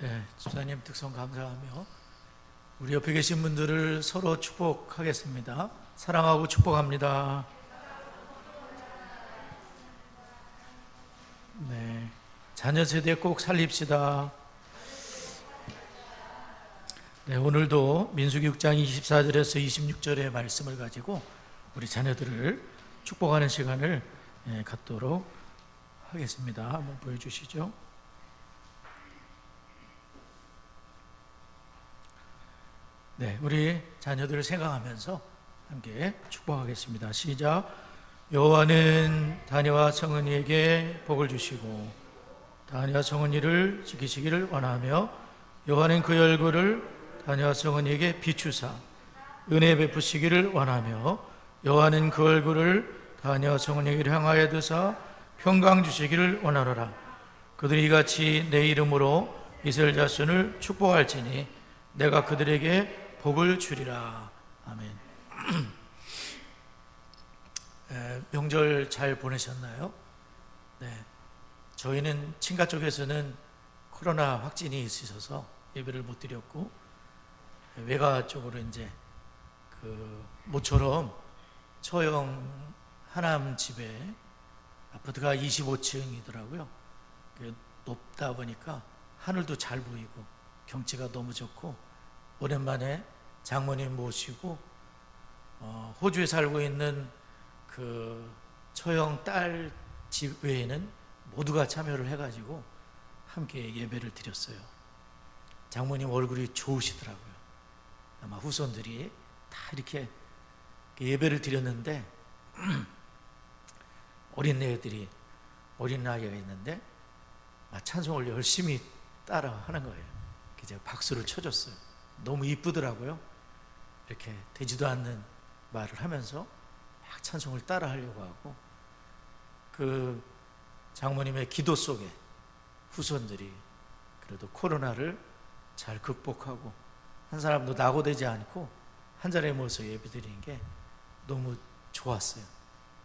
네, 집사님 특성 감사하며 우리 옆에 계신 분들을 서로 축복하겠습니다. 사랑하고 축복합니다. 네, 자녀 세대 꼭 살립시다. 네, 오늘도 민수기 6장 24절에서 26절의 말씀을 가지고 우리 자녀들을 축복하는 시간을 갖도록 하겠습니다. 한번 보여주시죠. 네, 우리 자녀들을 생각하면서 함께 축복하겠습니다. 시작. 여호와는 다니와 성은이에게 복을 주시고 다니와 성은이를 지키시기를 원하며 여호와는 그의 얼굴을 다니와 성은이에게 비추사 은혜 베푸시기를 원하며 여호와는 그 얼굴을 다니와 성은이에게 향하여 드사 평강 주시기를 원하노라. 그들이 이같이 내 이름으로 이스라엘 자손을 축복할지니 내가 그들에게 복을 주리라. 아멘. 명절 잘 보내셨나요? 네, 저희는 친가 쪽에서는 코로나 확진이 있으셔서 예배를 못 드렸고 외가 쪽으로 이제 모처럼 처형 하남 집에 아파트가 25층이더라고요. 높다 보니까 하늘도 잘 보이고 경치가 너무 좋고 오랜만에 장모님 모시고 호주에 살고 있는 그 처형 딸 집 외에는 모두가 참여를 해가지고 함께 예배를 드렸어요. 장모님 얼굴이 좋으시더라고요. 아마 후손들이 다 이렇게 예배를 드렸는데 어린 애들이 어린 나이가 있는데 찬송을 열심히 따라 하는 거예요. 제가 박수를 쳐줬어요. 너무 이쁘더라고요. 이렇게 되지도 않는 말을 하면서 막 찬송을 따라 하려고 하고 그 장모님의 기도 속에 후손들이 그래도 코로나를 잘 극복하고 한 사람도 낙오되지 않고 한 자리에 모여서 예배드리는 게 너무 좋았어요.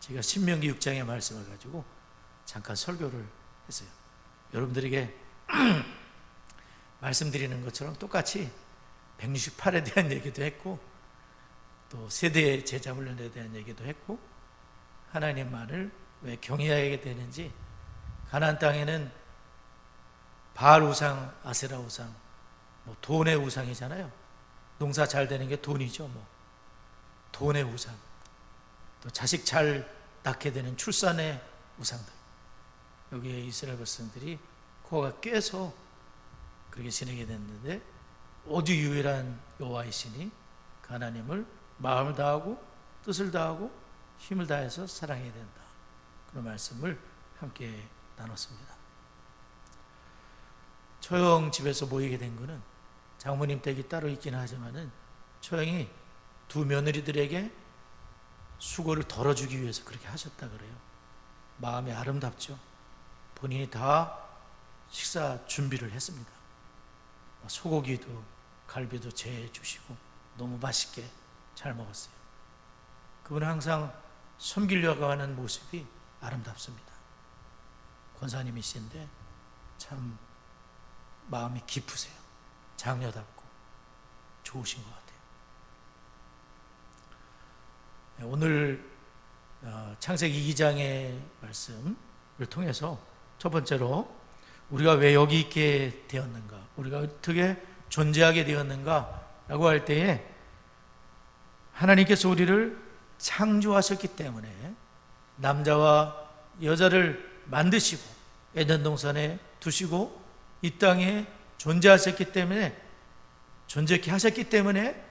제가 신명기 6장의 말씀을 가지고 잠깐 설교를 했어요. 여러분들에게 말씀드리는 것처럼 똑같이 168에 대한 얘기도 했고 또 세대의 제자훈련에 대한 얘기도 했고 하나님만을 왜 경외하게 되는지 가나안 땅에는 바알 우상, 아세라 우상, 돈의 우상이잖아요. 농사 잘 되는 게 돈이죠. 돈의 우상, 또 자식 잘 낳게 되는 출산의 우상들. 여기에 이스라엘 백성들이 코가 깨서 그렇게 지내게 됐는데 오직 유일한 여호와이시니 그 하나님을 마음을 다하고 뜻을 다하고 힘을 다해서 사랑해야 된다. 그런 말씀을 함께 나눴습니다. 처형 집에서 모이게 된 거는 장모님 댁이 따로 있기는 하지만은 처형이 두 며느리들에게 수고를 덜어주기 위해서 그렇게 하셨다 그래요. 마음이 아름답죠. 본인이 다 식사 준비를 했습니다. 소고기도 갈비도 재해 주시고 너무 맛있게 잘 먹었어요. 그분은 항상 섬기려고 하는 모습이 아름답습니다. 권사님이신데 참 마음이 깊으세요. 장녀답고 좋으신 것 같아요. 오늘 창세기 2장의 말씀을 통해서 첫 번째로 우리가 왜 여기 있게 되었는가, 우리가 어떻게 존재하게 되었는가 라고 할 때에 하나님께서 우리를 창조하셨기 때문에 남자와 여자를 만드시고 에덴 동산에 두시고 이 땅에 존재하셨기 때문에, 존재케 하셨기 때문에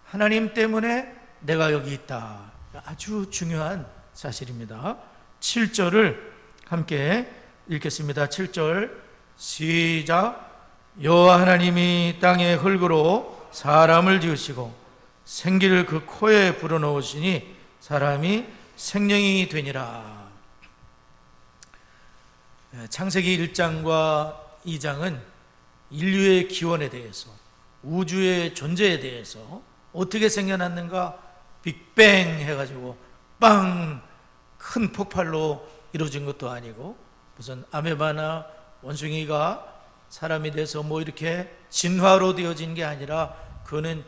하나님 때문에 내가 여기 있다. 아주 중요한 사실입니다. 7절을 함께 읽겠습니다. 7절 시작. 여호와 하나님이 땅의 흙으로 사람을 지으시고 생기를 그 코에 불어넣으시니 사람이 생명이 되니라. 창세기 1장과 2장은 인류의 기원에 대해서, 우주의 존재에 대해서 어떻게 생겨났는가, 빅뱅 해가지고 빵 큰 폭발로 이루어진 것도 아니고 무슨 아메바나 원숭이가 사람이 돼서 뭐 이렇게 진화로 되어진 게 아니라 그거는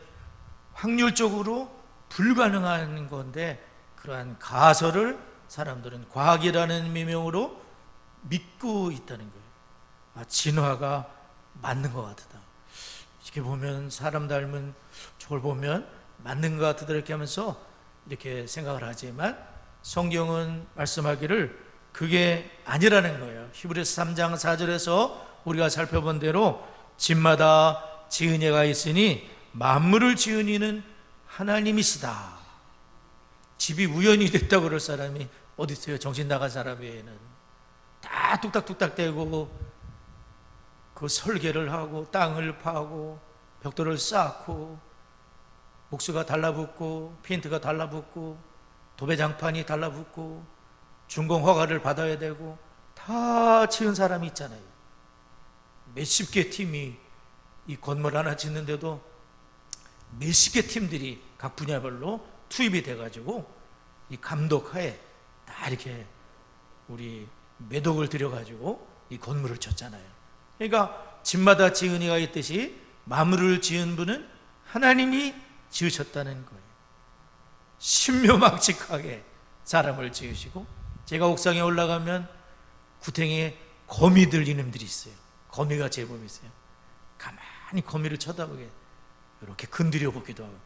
확률적으로 불가능한 건데, 그러한 가설을 사람들은 과학이라는 미명으로 믿고 있다는 거예요. 진화가 맞는 것 같다. 이렇게 보면 사람 닮은 저걸 보면 맞는 것 같다 이렇게 하면서 이렇게 생각을 하지만, 성경은 말씀하기를 그게 아니라는 거예요. 히브리서 3장 4절에서 우리가 살펴본 대로 집마다 지은 이가 있으니 만물을 지은 이는 하나님이시다. 집이 우연히 됐다고 그럴 사람이 어디 있어요? 정신 나간 사람 외에는. 다 뚝딱뚝딱 대고 그 설계를 하고 땅을 파고 벽돌을 쌓고 목수가 달라붙고 페인트가 달라붙고 도배장판이 달라붙고 준공 허가를 받아야 되고 다 지은 사람이 있잖아요. 몇십 개 팀이 이 건물 하나 짓는데도 몇십 개 팀들이 각 분야별로 투입이 돼가지고 이 감독하에 다 이렇게 우리 매독을 들여가지고 이 건물을 쳤잖아요. 그러니까 집마다 지은 이가 있듯이 만물을 지은 분은 하나님이 지으셨다는 거예요. 신묘막측하게 사람을 지으시고, 제가 옥상에 올라가면 구탱이에 거미들 이름들이 있어요. 거미가 제법 있어요. 가만히 거미를 쳐다보게 이렇게 건드려 보기도 하고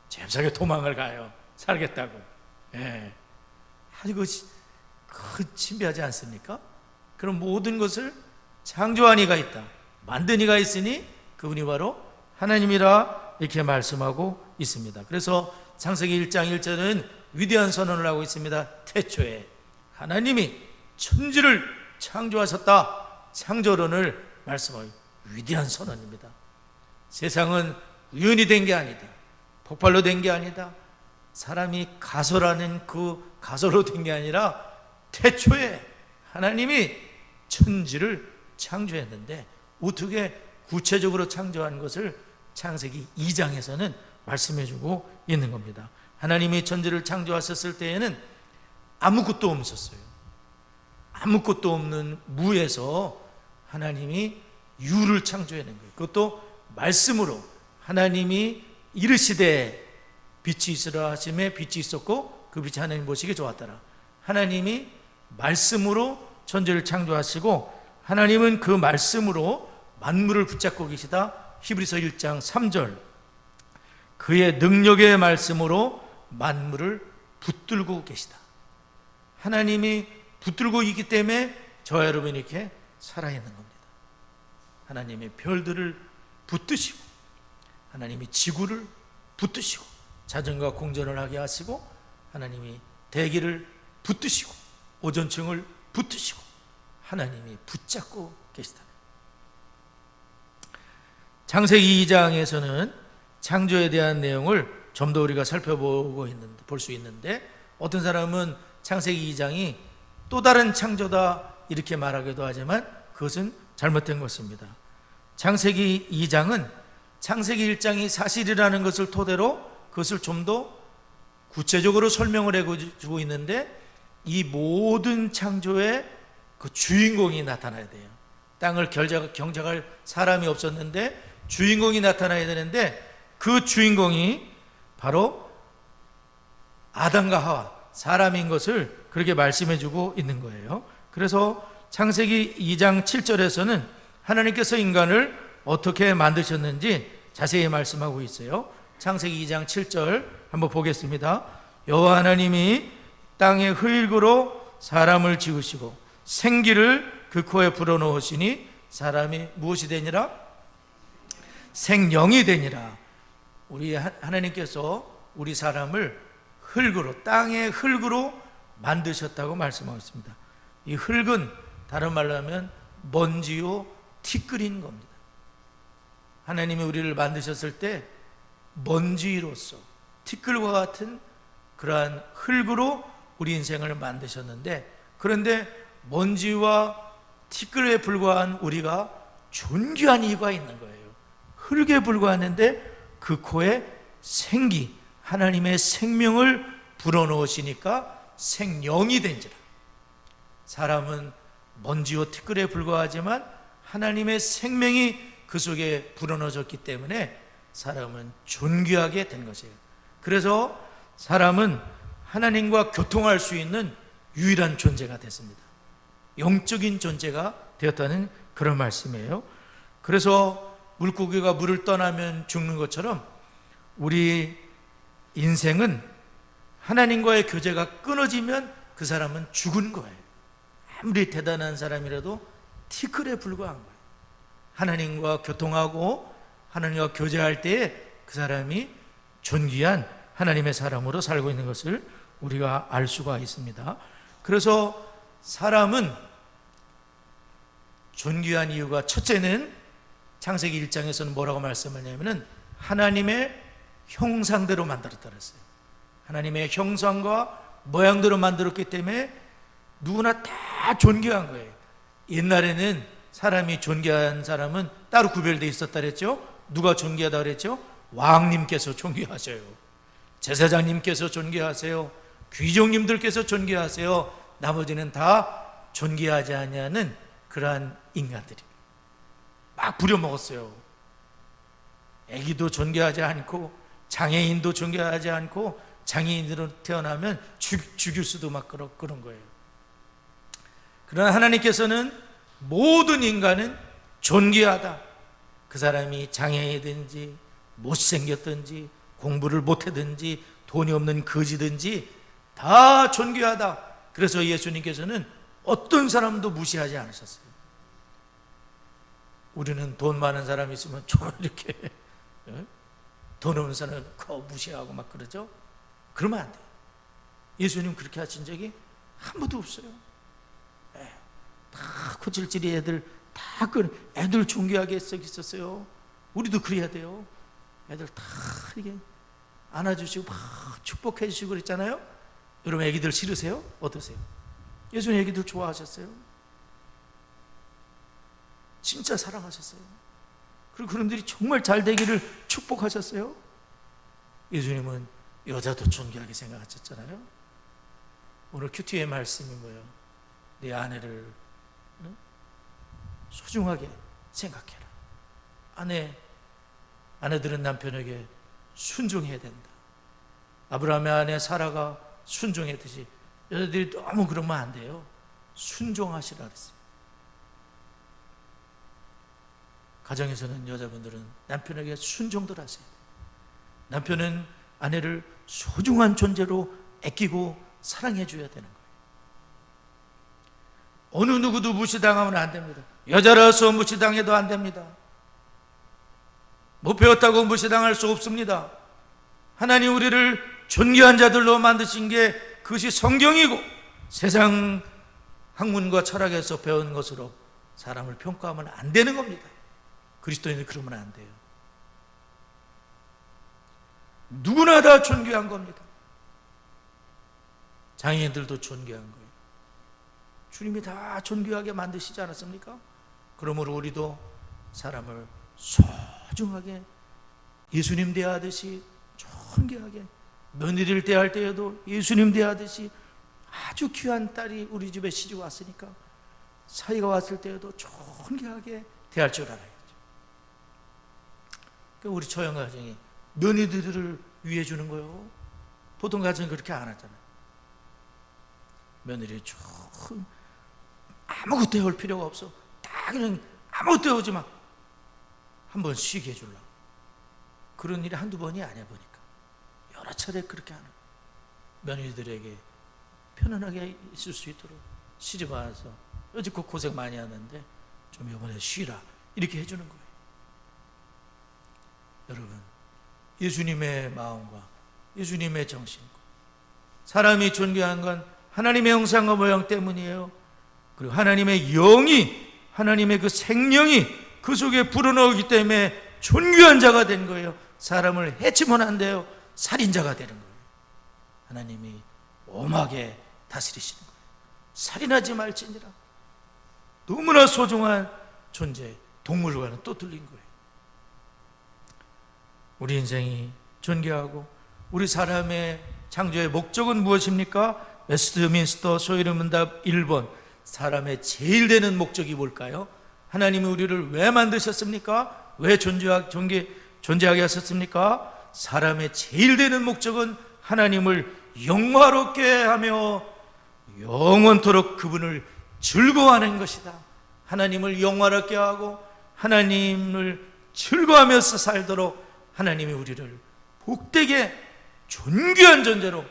잽싸게 도망을 가요. 살겠다고. 예. 아주 그 신비하지 않습니까? 그럼 모든 것을 창조한 이가 있다, 만든 이가 있으니 그분이 바로 하나님이라 이렇게 말씀하고 있습니다. 그래서 창세기 1장 1절은 위대한 선언을 하고 있습니다. 태초에 하나님이 천지를 창조하셨다. 창조론을 말씀하고 위대한 선언입니다. 세상은 우연히 된 게 아니다, 폭발로 된 게 아니다, 사람이 가설하는 그 가설로 된 게 아니라 태초에 하나님이 천지를 창조했는데, 어떻게 구체적으로 창조한 것을 창세기 2장에서는 말씀해주고 있는 겁니다. 하나님이 천지를 창조하셨을 때에는 아무것도 없었어요. 아무것도 없는 무에서 하나님이 유를 창조해낸 거예요. 그것도 말씀으로 하나님이 이르시되 빛이 있으라 하심에 빛이 있었고 그 빛이 하나님 보시기에 좋았더라. 하나님이 말씀으로 천지를 창조하시고, 하나님은 그 말씀으로 만물을 붙잡고 계시다. 히브리서 1장 3절, 그의 능력의 말씀으로 만물을 붙들고 계시다. 하나님이 붙들고 있기 때문에 저와 여러분이 이렇게 살아있는 겁니다. 하나님이 별들을 붙드시고, 하나님이 지구를 붙드시고, 자전과 공전을 하게 하시고, 하나님이 대기를 붙드시고, 오존층을 붙드시고, 하나님이 붙잡고 계시다. 창세기 2장에서는 창조에 대한 내용을 좀 더 우리가 살펴보고 볼 수 있는데, 어떤 사람은 창세기 2장이 또 다른 창조다 이렇게 말하기도 하지만 그것은 잘못된 것입니다. 창세기 2장은 창세기 1장이 사실이라는 것을 토대로 그것을 좀 더 구체적으로 설명을 해주고 있는데, 이 모든 창조의 그 주인공이 나타나야 돼요. 땅을 경작할 사람이 없었는데 주인공이 나타나야 되는데, 그 주인공이 바로 아담과 하와, 사람인 것을 그렇게 말씀해주고 있는 거예요. 그래서 창세기 2장 7절에서는 하나님께서 인간을 어떻게 만드셨는지 자세히 말씀하고 있어요. 창세기 2장 7절 한번 보겠습니다. 여호와 하나님이 땅의 흙으로 사람을 지으시고 생기를 그 코에 불어넣으시니 사람이 무엇이 되니라? 생명이 되니라. 우리 하나님께서 우리 사람을 흙으로, 땅의 흙으로 만드셨다고 말씀하고 있습니다. 이 흙은 다른 말로 하면 먼지요 티끌인 겁니다. 하나님이 우리를 만드셨을 때 먼지로서 티끌과 같은 그러한 흙으로 우리 인생을 만드셨는데, 그런데 먼지와 티끌에 불과한 우리가 존귀한 이유가 있는 거예요. 흙에 불과했는데 그 코에 생기, 하나님의 생명을 불어넣으시니까 생명이 된지라. 사람은 먼지와 티끌에 불과하지만 하나님의 생명이 그 속에 불어넣어졌기 때문에 사람은 존귀하게 된 것이에요. 그래서 사람은 하나님과 교통할 수 있는 유일한 존재가 됐습니다. 영적인 존재가 되었다는 그런 말씀이에요. 그래서 물고기가 물을 떠나면 죽는 것처럼 우리 인생은 하나님과의 교제가 끊어지면 그 사람은 죽은 거예요. 아무리 대단한 사람이라도 티끌에 불과한 거예요. 하나님과 교통하고 하나님과 교제할 때에 그 사람이 존귀한 하나님의 사람으로 살고 있는 것을 우리가 알 수가 있습니다. 그래서 사람은 존귀한 이유가, 첫째는 창세기 1장에서는 뭐라고 말씀하냐면은 하나님의 형상대로 만들었다 그랬어요. 하나님의 형상과 모양대로 만들었기 때문에 누구나 다 존귀한 거예요. 옛날에는 사람이 존귀한 사람은 따로 구별되어 있었다 그랬죠. 누가 존귀하다 그랬죠? 왕님께서 존귀하세요. 제사장님께서 존귀하세요. 귀족님들께서 존귀하세요. 나머지는 다 존귀하지 않냐는 그러한 인간들이 막 부려먹었어요. 애기도 존귀하지 않고 장애인도 존귀하지 않고 장애인으로 태어나면 죽일 수도 막 그런 거예요. 그러나 하나님께서는 모든 인간은 존귀하다. 그 사람이 장애이든지 못생겼든지 공부를 못하든지 돈이 없는 거지든지 다 존귀하다. 그래서 예수님께서는 어떤 사람도 무시하지 않으셨어요. 우리는 돈 많은 사람이 있으면 좀 이렇게 돈 없는 사람을 무시하고 막 그러죠. 그러면 안 돼요. 예수님 그렇게 하신 적이 한 번도 없어요. 다 코질질이 애들 다 애들 존귀하게 있었어요. 우리도 그래야 돼요. 애들 다 이게 안아주시고 막 축복해 주시고 그랬잖아요. 여러분 애기들 싫으세요? 어떠세요? 예수님 애기들 좋아하셨어요? 진짜 사랑하셨어요. 그리고 그런들이 정말 잘 되기를 축복하셨어요. 예수님은 여자도 존귀하게 생각하셨잖아요. 오늘 큐티의 말씀이 뭐예요? 네 아내를 소중하게 생각해라. 아내들은 남편에게 순종해야 된다. 아브라함의 아내 사라가 순종했듯이 여자들이 너무 그러면 안 돼요. 순종하시라 그랬어요. 가정에서는 여자분들은 남편에게 순종들 하세요. 남편은 아내를 소중한 존재로 아끼고 사랑해 줘야 되는 거예요. 어느 누구도 무시당하면 안 됩니다. 여자라서 무시당해도 안 됩니다. 못 배웠다고 무시당할 수 없습니다. 하나님 우리를 존귀한 자들로 만드신 게 그것이 성경이고 세상 학문과 철학에서 배운 것으로 사람을 평가하면 안 되는 겁니다. 그리스도인은 그러면 안 돼요. 누구나 다 존귀한 겁니다. 장애인들도 존귀한 거예요. 주님이 다 존귀하게 만드시지 않았습니까? 그러므로 우리도 사람을 소중하게 예수님 대하듯이 존귀하게, 며느리를 대할 때에도 예수님 대하듯이 아주 귀한 딸이 우리 집에 시집 왔으니까 사이가 왔을 때에도 존귀하게 대할 줄 알아야죠. 그러니까 우리 처형 가정이 며느리들을 위해 주는 거예요. 보통 가정은 그렇게 안 하잖아요. 며느리 좀 아무것도 해올 필요가 없어. 다 그냥 아무것도 해오지 마. 한번 쉬게 해주려고. 그런 일이 한두 번이 아니야 보니까. 여러 차례 그렇게 하는 며느리들에게 편안하게 있을 수 있도록 시집 와서 여지껏 고생 많이 하는데 좀 이번에 쉬라 이렇게 해주는 거예요. 여러분 예수님의 마음과 예수님의 정신과 사람이 존귀한 건 하나님의 형상과 모양 때문이에요. 그리고 하나님의 영이 하나님의 그 생명이 그 속에 불어넣기 때문에 존귀한 자가 된 거예요. 사람을 해치면 안 돼요. 살인자가 되는 거예요. 하나님이 엄하게 다스리시는 거예요. 살인하지 말지니라. 너무나 소중한 존재, 동물과는 또 틀린 거예요. 우리 인생이 존귀하고 우리 사람의 창조의 목적은 무엇입니까? 웨스트민스터 소위문답 1번 사람의 제일 되는 목적이 뭘까요? 하나님이 우리를 왜 만드셨습니까? 왜 존재하게 하셨습니까? 사람의 제일 되는 목적은 하나님을 영화롭게 하며 영원토록 그분을 즐거워하는 것이다. 하나님을 영화롭게 하고 하나님을 즐거워하면서 살도록 하나님이 우리를 복되게 존귀한 존재로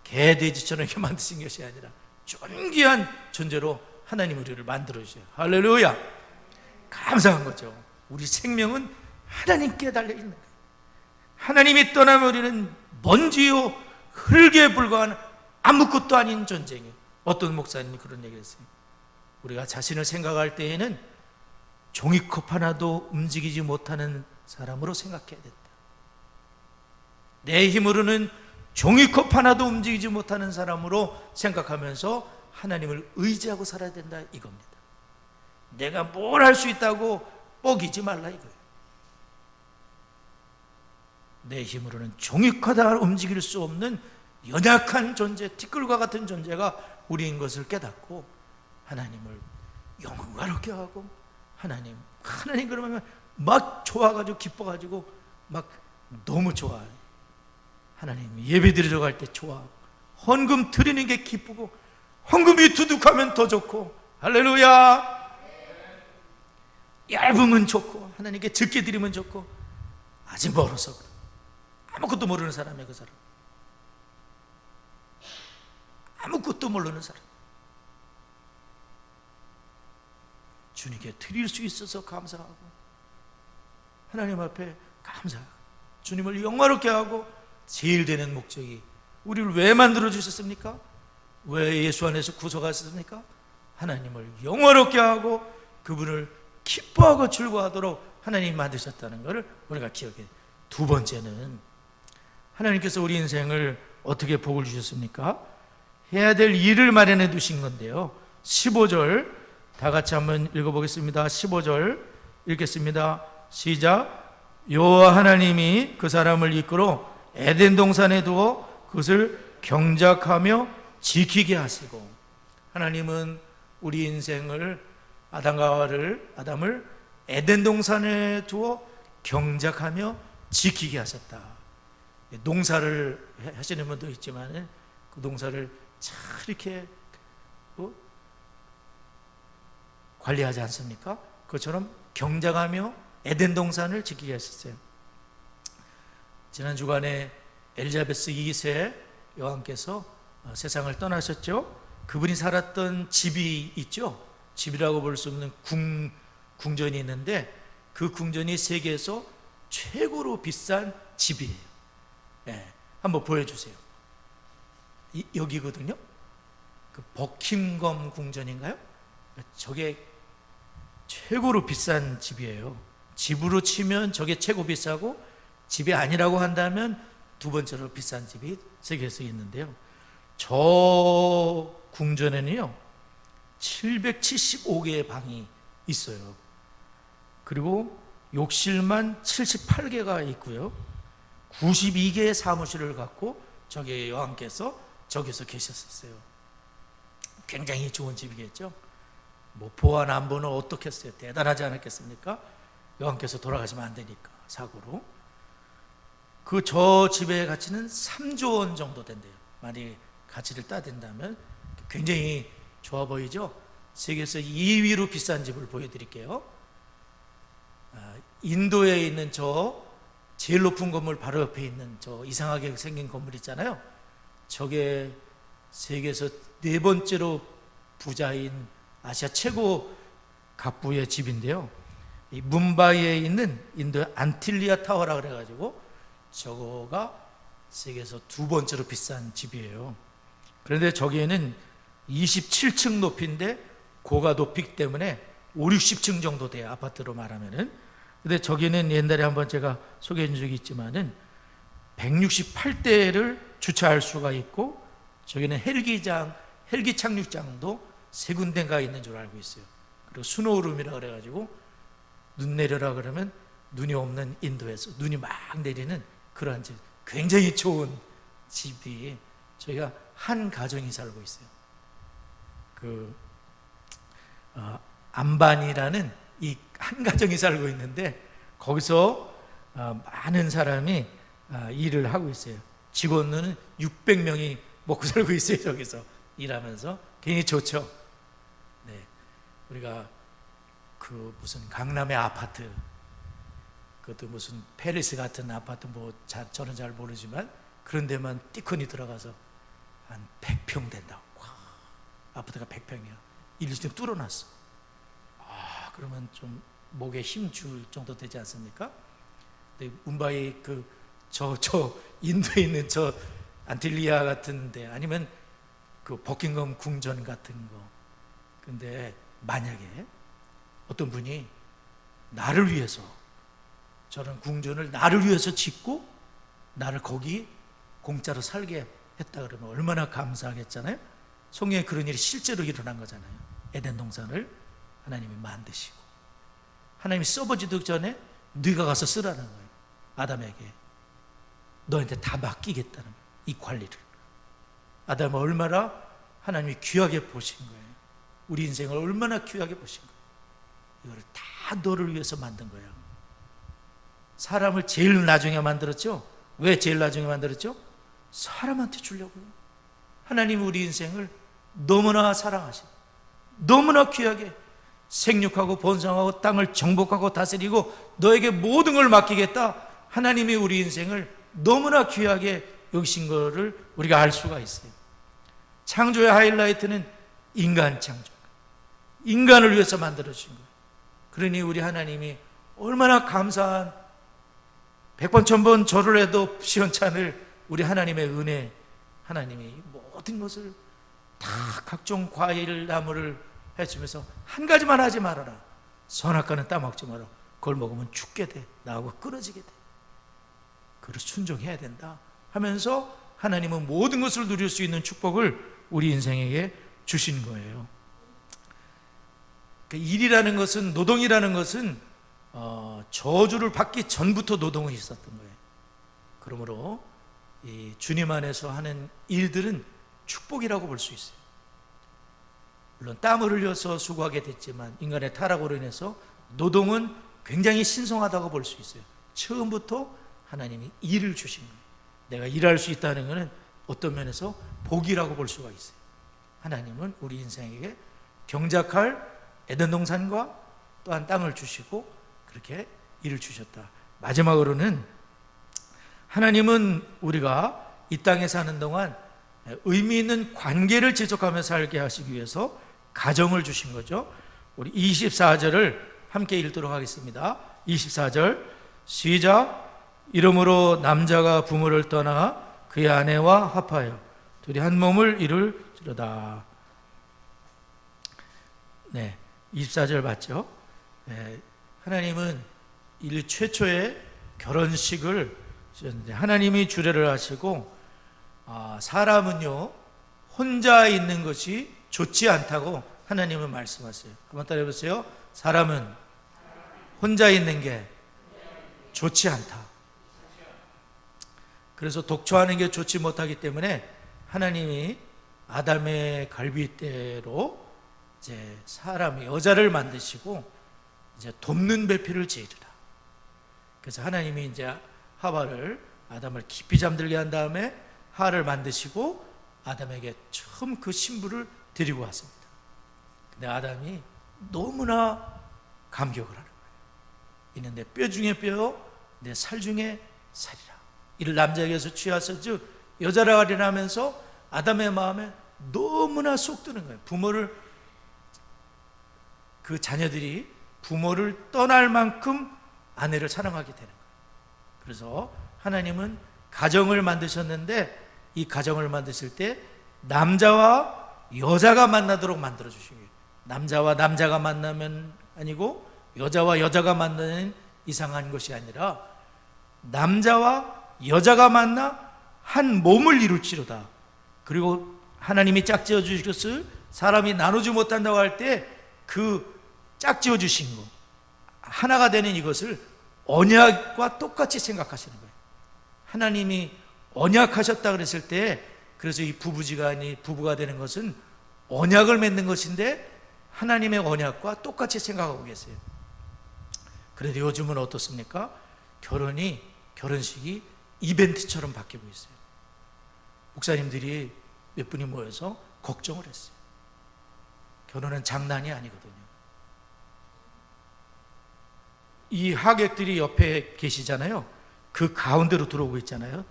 개돼지처럼 이렇게 만드신 것이 아니라 존귀한 존재로 하나님 우리를 만들어주세요. 할렐루야. 감사한 거죠. 우리 생명은 하나님께 달려있는 거예요. 하나님이 떠나면 우리는 먼지요 흙에 불과한 아무것도 아닌 존재예요. 어떤 목사님이 그런 얘기를 했어요. 우리가 자신을 생각할 때에는 종이컵 하나도 움직이지 못하는 사람으로 생각해야 된다. 내 힘으로는 종이컵 하나도 움직이지 못하는 사람으로 생각하면서 하나님을 의지하고 살아야 된다 이겁니다. 내가 뭘 할 수 있다고 뻐기지 말라 이거예요. 내 힘으로는 종이컵 하나 움직일 수 없는 연약한 존재, 티끌과 같은 존재가 우리인 것을 깨닫고 하나님을 영광스럽게 하고 하나님 그러면 막 좋아가지고 기뻐가지고 막 너무 좋아요. 하나님 예배 드리러 갈 때 좋아하고 헌금 드리는 게 기쁘고 헌금이 두둑하면 더 좋고 할렐루야. 얇으면 좋고 하나님께 적게 드리면 좋고 아직 멀어서 그래. 아무것도 모르는 사람이야. 그 사람 아무것도 모르는 사람 주님께 드릴 수 있어서 감사하고 하나님 앞에 감사하고 주님을 영화롭게 하고 제일 되는 목적이 우리를 왜 만들어 주셨습니까? 왜 예수 안에서 구속하셨습니까? 하나님을 영화롭게 하고 그분을 기뻐하고 즐거워하도록 하나님이 만드셨다는 것을 우리가 기억해야 돼요. 두 번째는 하나님께서 우리 인생을 어떻게 복을 주셨습니까? 해야 될 일을 마련해 두신 건데요. 15절 다 같이 한번 읽어보겠습니다. 15절 읽겠습니다. 시작. 여호와 하나님이 그 사람을 이끌어 에덴 동산에 두어 그것을 경작하며 지키게 하시고, 하나님은 우리 인생을 아담을 에덴 동산에 두어 경작하며 지키게 하셨다. 농사를 하시는 분도 있지만 그 농사를 잘 이렇게 관리하지 않습니까? 그것처럼 경작하며 에덴 동산을 지키게 하셨어요. 지난 주간에 엘리자베스 2세 여왕께서 세상을 떠나셨죠. 그분이 살았던 집이 있죠. 집이라고 볼 수 없는 궁전이 있는데 그 궁전이 세계에서 최고로 비싼 집이에요. 네, 한번 보여주세요. 여기거든요. 그 버킹엄 궁전인가요? 저게 최고로 비싼 집이에요. 집으로 치면 저게 최고 비싸고 집이 아니라고 한다면 두 번째로 비싼 집이 세계에서 있는데요. 저 궁전에는요 775개의 방이 있어요. 그리고 욕실만 78개가 있고요 92개의 사무실을 갖고 저기 여왕께서 저기서 계셨었어요. 굉장히 좋은 집이겠죠. 뭐 보안 안보는 어떻겠어요? 대단하지 않았겠습니까? 여왕께서 돌아가시면 안 되니까 사고로. 저 집의 가치는 3조 원 정도 된대요. 만약 가치를 따진다면 굉장히 좋아 보이죠? 세계에서 2위로 비싼 집을 보여드릴게요. 인도에 있는 저 제일 높은 건물 바로 옆에 있는 저 이상하게 생긴 건물 있잖아요. 저게 세계에서 4번째로 부자인 아시아 최고 갑부의 집인데요. 이 뭄바이에 있는 인도의 안틸리아 타워라 그래가지고 저거가 세계에서 2번째로 비싼 집이에요. 그런데 저기에는 27층 높이인데 고가 높이기 때문에 5, 60층 정도 돼요. 아파트로 말하면은. 근데 저기는 옛날에 한번 제가 소개해 준 적이 있지만은 168대를 주차할 수가 있고 저기는 헬기 착륙장도 3군데가 있는 줄 알고 있어요. 그리고 스노우룸이라 그래가지고 눈 내려라 그러면 눈이 없는 인도에서 눈이 막 내리는 그런 집, 굉장히 좋은 집이 저희가 한 가정이 살고 있어요. 안반이라는 이 한 가정이 살고 있는데 거기서 많은 사람이 일을 하고 있어요. 직원은 600명이 먹고 살고 있어요. 저기서 일하면서 굉장히 좋죠. 네, 우리가 그 무슨 강남의 아파트, 그것도 무슨 페리스 같은 아파트 저는 잘 모르지만 그런 데만 띠커니 들어가서 한 100평 된다고. 와, 아파트가 100평이야. 일이 좀 뚫어놨어. 그러면 좀 목에 힘 줄 정도 되지 않습니까? 근데 뭄바이 저 인도에 있는 저 안틸리아 같은데 아니면 그 버킹엄 궁전 같은 거. 근데 만약에 어떤 분이 나를 위해서 저런 궁전을 나를 위해서 짓고 나를 거기 공짜로 살게 했다 그러면 얼마나 감사하겠잖아요. 성경에 그런 일이 실제로 일어난 거잖아요. 에덴 동산을 하나님이 만드시고 하나님이 써보지도 전에 네가 가서 쓰라는 거예요. 아담에게 너한테 다 맡기겠다는 거예요. 이 관리를. 아담을 얼마나 하나님이 귀하게 보신 거예요. 우리 인생을 얼마나 귀하게 보신 거예요. 이거를 다 너를 위해서 만든 거예요. 사람을 제일 나중에 만들었죠. 왜 제일 나중에 만들었죠? 사람한테 주려고요. 하나님이 우리 인생을 너무나 사랑하시고 너무나 귀하게 생육하고 번성하고 땅을 정복하고 다스리고 너에게 모든 걸 맡기겠다. 하나님이 우리 인생을 너무나 귀하게 여기신 것을 우리가 알 수가 있어요. 창조의 하이라이트는 인간 창조, 인간을 위해서 만들어주신 거예요. 그러니 우리 하나님이 얼마나 감사한, 100번 1000번 절을 해도 시원찮을 우리 하나님의 은혜. 하나님이 모든 것을 다 각종 과일 나무를 해주면서 한 가지만 하지 말아라. 선악과는 따먹지 마라. 그걸 먹으면 죽게 돼. 나하고 끊어지게 돼. 그를 순종해야 된다 하면서 하나님은 모든 것을 누릴 수 있는 축복을 우리 인생에게 주신 거예요. 일이라는 것은, 노동이라는 것은 저주를 받기 전부터 노동이 있었던 거예요. 그러므로 이 주님 안에서 하는 일들은 축복이라고 볼 수 있어요. 물론 땀을 흘려서 수고하게 됐지만 인간의 타락으로 인해서 노동은 굉장히 신성하다고 볼 수 있어요. 처음부터 하나님이 일을 주신 거예요. 내가 일할 수 있다는 것은 어떤 면에서 복이라고 볼 수가 있어요. 하나님은 우리 인생에게 경작할 에덴 동산과 또한 땅을 주시고 그렇게 일을 주셨다. 마지막으로는 하나님은 우리가 이 땅에 사는 동안 의미 있는 관계를 지속하며 살게 하시기 위해서 가정을 주신 거죠. 우리 24절을 함께 읽도록 하겠습니다. 24절 시작. 이러므로 남자가 부모를 떠나 그의 아내와 합하여 둘이 한 몸을 이룰지로다. 네, 24절 맞죠? 네, 하나님은 일 최초의 결혼식을 주셨는데 하나님이 주례를 하시고 사람은요 혼자 있는 것이 좋지 않다고 하나님은 말씀하세요. 한번 따라해 보세요. 사람은 혼자 있는 게 좋지 않다. 그래서 독처하는 게 좋지 못하기 때문에 하나님이 아담의 갈빗대로 이제 사람 여자를 만드시고 이제 돕는 배필을 지으리라. 그래서 하나님이 이제 하와를 아담을 깊이 잠들게 한 다음에 하와를 만드시고 아담에게 처음 그 신부를 데리고 왔습니다. 근데 아담이 너무나 감격을 하는 거예요. 이는 내 뼈 중에 뼈, 내 살 중에 살이라. 이를 남자에게서 취하서 즉 여자라 하리라 하면서 아담의 마음에 너무나 쏙 드는 거예요. 그 자녀들이 부모를 떠날 만큼 아내를 사랑하게 되는 거예요. 그래서 하나님은 가정을 만드셨는데 이 가정을 만드실 때 남자와 여자가 만나도록 만들어 주신 거예요. 남자와 남자가 만나면 아니고 여자와 여자가 만나는 이상한 것이 아니라 남자와 여자가 만나 한 몸을 이룰지로다. 그리고 하나님이 짝지어 주신 것을 사람이 나누지 못한다고 할 때 그 짝지어 주신 것 하나가 되는 이것을 언약과 똑같이 생각하시는 거예요. 하나님이 언약하셨다 그랬을 때 그래서 이 부부지간이 부부가 되는 것은 언약을 맺는 것인데 하나님의 언약과 똑같이 생각하고 계세요. 그런데 요즘은 어떻습니까? 결혼식이 이벤트처럼 바뀌고 있어요. 목사님들이 몇 분이 모여서 걱정을 했어요. 결혼은 장난이 아니거든요. 이 하객들이 옆에 계시잖아요. 그 가운데로 들어오고 있잖아요.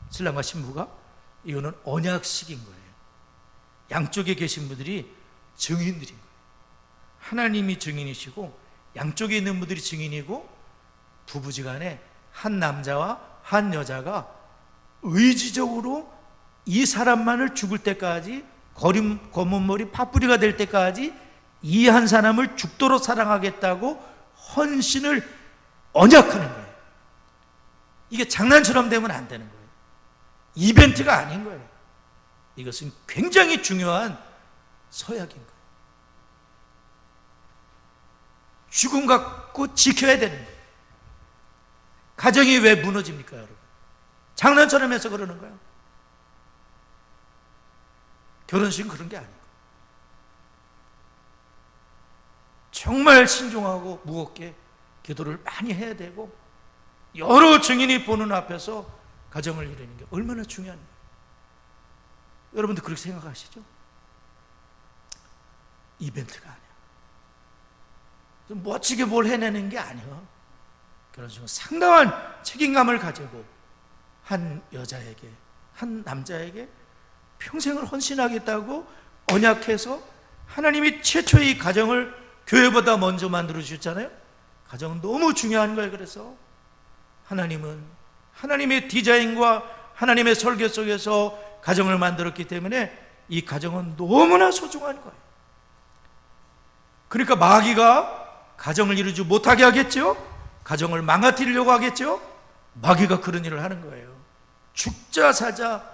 신랑과 신부가. 이거는 언약식인 거예요. 양쪽에 계신 분들이 증인들인 거예요. 하나님이 증인이시고 양쪽에 있는 분들이 증인이고, 부부지간에 한 남자와 한 여자가 의지적으로 이 사람만을 죽을 때까지, 검은 머리 파뿌리가 될 때까지 이 한 사람을 죽도록 사랑하겠다고 헌신을 언약하는 거예요. 이게 장난처럼 되면 안 되는 거예요. 이벤트가 아닌 거예요. 이것은 굉장히 중요한 서약인 거예요. 죽음 갖고 지켜야 되는 거예요. 가정이 왜 무너집니까, 여러분? 장난처럼 해서 그러는 거예요. 결혼식은 그런 게 아니고 정말 신중하고 무겁게 기도를 많이 해야 되고, 여러 증인이 보는 앞에서 가정을 이루는 게 얼마나 중요한 거예요. 여러분도 그렇게 생각하시죠? 이벤트가 아니야. 좀 멋지게 뭘 해내는 게 아니야. 결혼식은 상당한 책임감을 가지고 한 여자에게, 한 남자에게 평생을 헌신하겠다고 언약해서, 하나님이 최초의 이 가정을 교회보다 먼저 만들어 주셨잖아요. 가정은 너무 중요한 거예요. 그래서 하나님은 하나님의 디자인과 하나님의 설계 속에서 가정을 만들었기 때문에 이 가정은 너무나 소중한 거예요. 그러니까 마귀가 가정을 이루지 못하게 하겠죠. 가정을 망가뜨리려고 하겠죠. 마귀가 그런 일을 하는 거예요. 죽자 사자,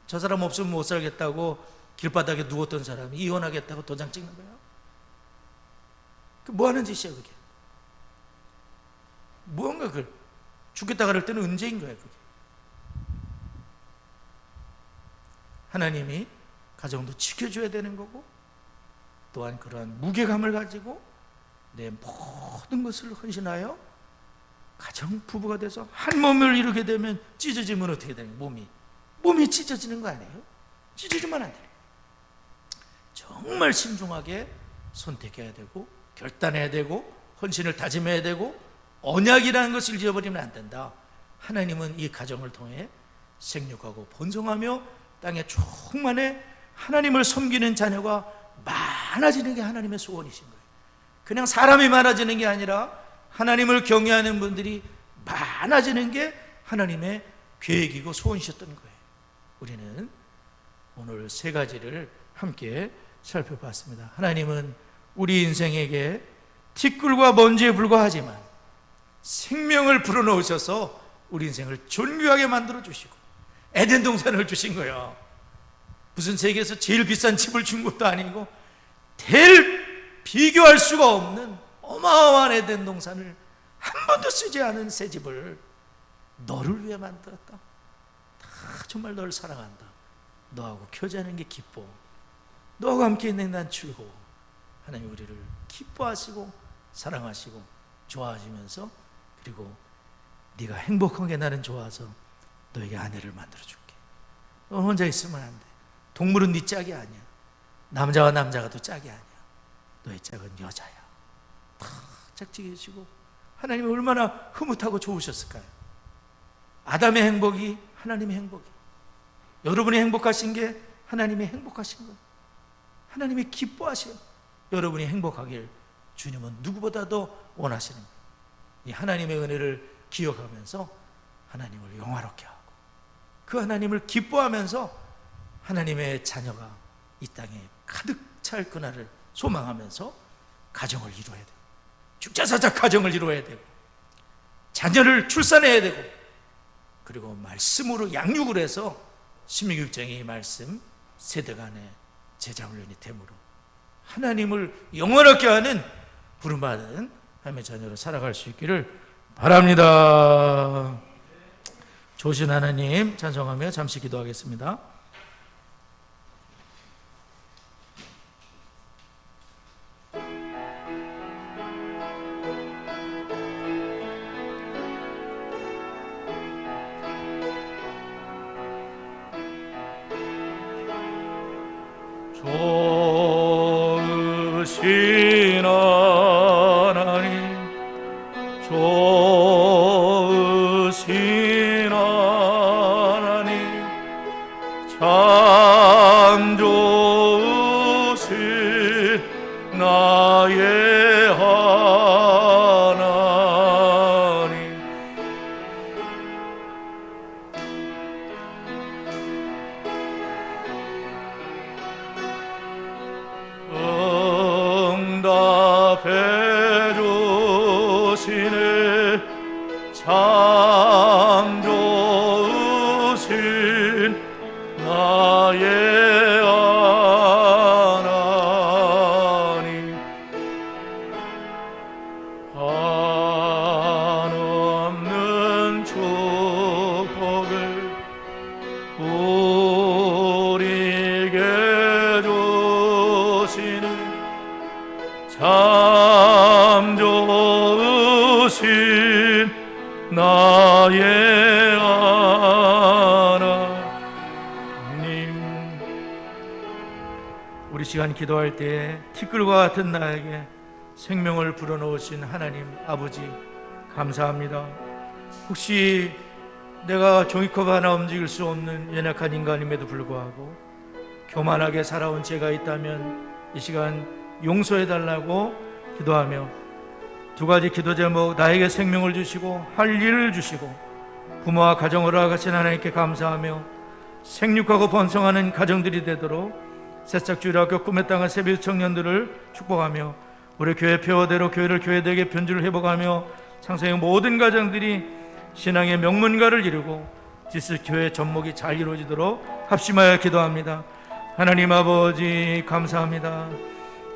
저 사람 없으면 못 살겠다고 길바닥에 누웠던 사람이 이혼하겠다고 도장 찍는 거예요. 뭐 하는 짓이야 그게? 무언가 죽겠다 그럴 때는 언제인 거예요 그게? 하나님이 가정도 지켜줘야 되는 거고, 또한 그러한 무게감을 가지고 내 모든 것을 헌신하여 가정 부부가 돼서 한 몸을 이루게 되면, 찢어지면 어떻게 되는 거예요? 몸이 찢어지는 거 아니에요? 찢어지면 안 돼요. 정말 신중하게 선택해야 되고, 결단해야 되고, 헌신을 다짐해야 되고, 언약이라는 것을 잊어버리면 안 된다. 하나님은 이 가정을 통해 생육하고 번성하며 땅에 충만해 하나님을 섬기는 자녀가 많아지는 게 하나님의 소원이신 거예요. 그냥 사람이 많아지는 게 아니라 하나님을 경외하는 분들이 많아지는 게 하나님의 계획이고 소원이셨던 거예요. 우리는 오늘 세 가지를 함께 살펴봤습니다. 하나님은 우리 인생에게 티끌과 먼지에 불과하지만 생명을 불어넣으셔서 우리 인생을 존귀하게 만들어 주시고 에덴 동산을 주신 거예요. 무슨 세계에서 제일 비싼 집을 준 것도 아니고, 비교할 수가 없는 어마어마한 에덴 동산을 한 번도 쓰지 않은 새 집을 너를 위해 만들었다. 다 정말 너를 사랑한다. 너하고 교제하는 게 기뻐. 너하고 함께 있는 난 즐거워. 하나님 우리를 기뻐하시고 사랑하시고 좋아하시면서, 그리고 네가 행복한 게 나는 좋아서 너에게 아내를 만들어줄게. 너 혼자 있으면 안 돼. 동물은 네 짝이 아니야. 남자와 남자가 또 짝이 아니야. 너의 짝은 여자야. 다 짝지게 해주시고, 하나님이 얼마나 흐뭇하고 좋으셨을까요? 아담의 행복이 하나님의 행복이, 여러분이 행복하신 게 하나님이 행복하신 거예요. 하나님이 기뻐하셔요. 여러분이 행복하길 주님은 누구보다도 원하시는 거예요. 이 하나님의 은혜를 기억하면서 하나님을 영화롭게 하고, 그 하나님을 기뻐하면서 하나님의 자녀가 이 땅에 가득 찰 그날을 소망하면서 가정을 이루어야 되고, 죽자사자 가정을 이루어야 되고, 자녀를 출산해야 되고, 그리고 말씀으로 양육을 해서 신명기육장의 이 말씀 세대 간의 제자훈련이 되므로 하나님을 영원하게 하는 부름받은 하나님의 자녀로 살아갈 수 있기를 바랍니다. 좋으신 하나님 찬송하며 잠시 기도하겠습니다. 좋으신 하나님, 좋으신 하나님, 참 좋으신 나의 하나님. 응답해 주시네 참 좋으신 나의 하나님. 한없는 축복을 우리에게 주시는 참 좋으신 나의 하나님. 우리 시간 기도할 때 티끌과 같은 나에게 생명을 불어넣으신 하나님 아버지 감사합니다. 혹시 내가 종이컵 하나 움직일 수 없는 연약한 인간임에도 불구하고 교만하게 살아온 죄가 있다면 이 시간 용서해달라고 기도하며, 두 가지 기도 제목, 나에게 생명을 주시고 할 일을 주시고 부모와 가정을 허락하신 하나님께 감사하며, 생육하고 번성하는 가정들이 되도록 새싹주일학교 꿈의 땅의 세비 청년들을 축복하며, 우리 교회 표어대로 교회를 교회되게 변주를 회복하며 창세의 모든 가정들이 신앙의 명문가를 이루고 지스 교회 접목이 잘 이루어지도록 합심하여 기도합니다. 하나님 아버지 감사합니다.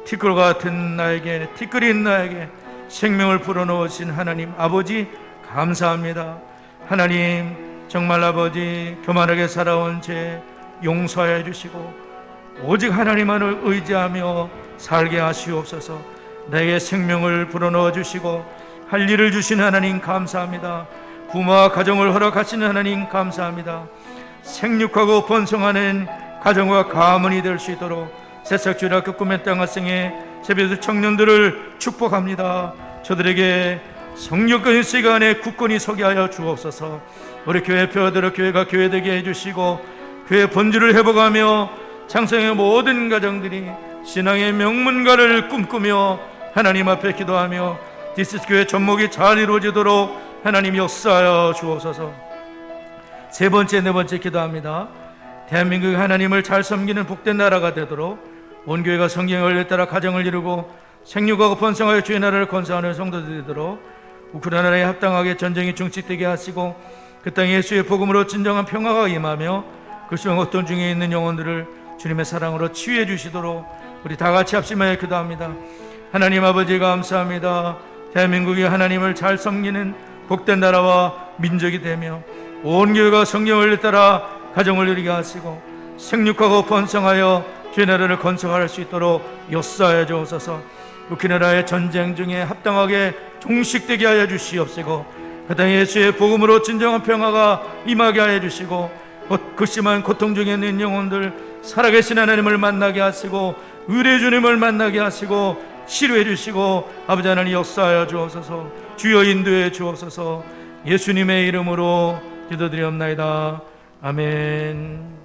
티끌 같은 나에게, 티끌인 나에게 생명을 불어넣으신 하나님 아버지 감사합니다. 하나님 정말 아버지 교만하게 살아온 죄 용서해 주시고 오직 하나님만을 의지하며 살게 하시옵소서. 내게 생명을 불어넣어 주시고 할 일을 주신 하나님 감사합니다. 부모와 가정을 허락하시는 하나님 감사합니다. 생육하고 번성하는 가정과 가문이 될 수 있도록 새싹주일학교 꿈의 땅 학생의 새벽 청년들을 축복합니다. 저들에게 성령적인 시간에 굳건히 서게 하여 주옵소서. 우리 교회 표어대로 교회가 교회되게 해주시고 교회 본질을 회복하며 창성의 모든 가정들이 신앙의 명문가를 꿈꾸며 하나님 앞에 기도하며 디스 교회 접목이 잘 이루어지도록 하나님 역사하여 주옵소서. 세 번째, 네 번째 기도합니다. 대한민국이 하나님을 잘 섬기는 복된 나라가 되도록 온 교회가 성경을 따라 가정을 이루고 생육하고 번성하여 주의 나라를 건설하는 성도들이 되도록 우크라이나에 합당하게 전쟁이 중지되게 하시고 그 땅에 예수의 복음으로 진정한 평화가 임하며 그리스도 고통 중에 있는 영혼들을 주님의 사랑으로 치유해 주시도록 우리 다 같이 합심하여 기도합니다. 하나님 아버지 감사합니다. 대한민국이 하나님을 잘 섬기는 복된 나라와 민족이 되며 온 교회가 성경을 따라 가정을 이루게 하시고 생육하고 번성하여 주의 나라를 건설할 수 있도록 역사하여 주옵소서. 우크라이나의 전쟁 중에 합당하게 종식되게 하여 주시옵시고 그 땅에 예수의 복음으로 진정한 평화가 임하게 하여 주시고 그 심한 고통 중에 있는 영혼들 살아계신 하나님을 만나게 하시고 의뢰 주님을 만나게 하시고 치료해 주시고 아버지 하나님 역사하여 주옵소서. 주여 인도해 주옵소서. 예수님의 이름으로 기도드리옵나이다. 아멘.